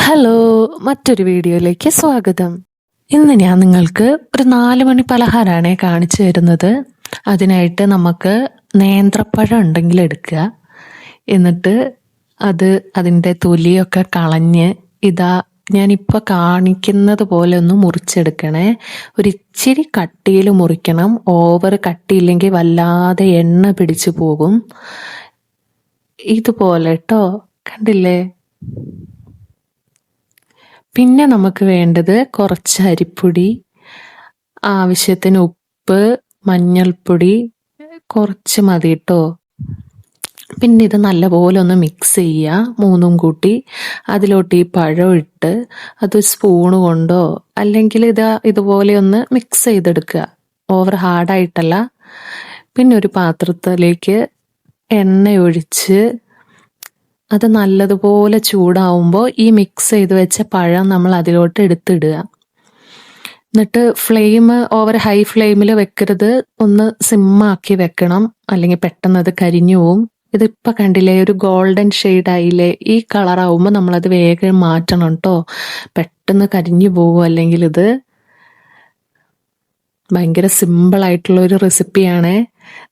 Hello, മറ്റൊരു വീഡിയോയിലേക്ക് സ്വാഗതം. ഇന്ന് ഞാൻ നിങ്ങൾക്ക് ഒരു 4 മണി പലഹാരമാണ് കാണിച്ചു തരുന്നത്. അതിനായിട്ട് നമുക്ക് നേന്ത്രപ്പഴം ഉണ്ടെങ്കിൽ എടുക്കുക. എന്നിട്ട് അതിൻ്റെ തൊലിയൊക്കെ കളഞ്ഞ് ഞാനിപ്പോൾ കാണിക്കുന്നത് പോലെ ഒന്ന് മുറിച്ചെടുക്കണേ. ഒരിച്ചിരി കട്ടിയിൽ മുറിക്കണം. ഓവർ കട്ടിയില്ലെങ്കിൽ വല്ലാതെ എണ്ണ പിടിച്ചു പോകും. ഇതുപോലെ കേട്ടോ, കണ്ടില്ലേ? പിന്നെ നമുക്ക് വേണ്ടത് കുറച്ച് അരിപ്പൊടി, ആവശ്യത്തിന് ഉപ്പ്, മഞ്ഞൾപ്പൊടി കുറച്ച് മതി കേട്ടോ. പിന്നെ ഇത് നല്ലപോലെ ഒന്ന് മിക്സ് ചെയ്യുക, മൂന്നും കൂട്ടി. അതിലോട്ട് ഈ പഴം ഇട്ട് അത് സ്പൂണ് കൊണ്ടോ അല്ലെങ്കിൽ ഇതുപോലെ ഒന്ന് മിക്സ് ചെയ്തെടുക്കുക, ഓവർ ഹാർഡായിട്ടല്ല. പിന്നെ ഒരു പാത്രത്തിലേക്ക് എണ്ണ ഒഴിച്ച് അത് നല്ലതുപോലെ ചൂടാവുമ്പോൾ ഈ മിക്സ് ചെയ്ത് വെച്ച പഴം നമ്മൾ അതിലോട്ട് എടുത്തിടുക. എന്നിട്ട് ഫ്ലെയിം ഓവർ ഹൈ ഫ്ലെയിമിൽ വെക്കരുത്, ഒന്ന് സിമ്മാക്കി വെക്കണം, അല്ലെങ്കിൽ പെട്ടെന്ന് അത് കരിഞ്ഞു പോവും. ഇതിപ്പോൾ കണ്ടില്ലേ, ഒരു ഗോൾഡൻ ഷെയ്ഡായില്ലേ? ഈ കളറാവുമ്പോൾ നമ്മളത് വേഗം മാറ്റണം കേട്ടോ, പെട്ടെന്ന് കരിഞ്ഞു പോകും. അല്ലെങ്കിൽ ഇത് ഭയങ്കര സിമ്പിളായിട്ടുള്ള ഒരു റെസിപ്പിയാണേ.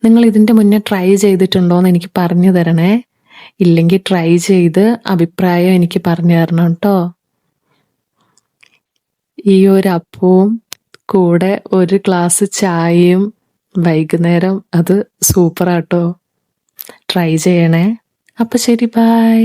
നിങ്ങൾ ഇതിൻ്റെ മുന്നേ ട്രൈ ചെയ്തിട്ടുണ്ടോയെന്ന് എനിക്ക് പറഞ്ഞു തരണേ. ഇല്ലെങ്കിൽ ട്രൈ ചെയ്ത് അഭിപ്രായം എനിക്ക് പറഞ്ഞു തരണം കേട്ടോ. ഈ ഒരു അപ്പവും കൂടെ ഒരു ഗ്ലാസ് ചായയും വൈകുന്നേരം, അത് സൂപ്പറാട്ടോ. ട്രൈ ചെയ്യണേ. അപ്പം ശരി, ബൈ.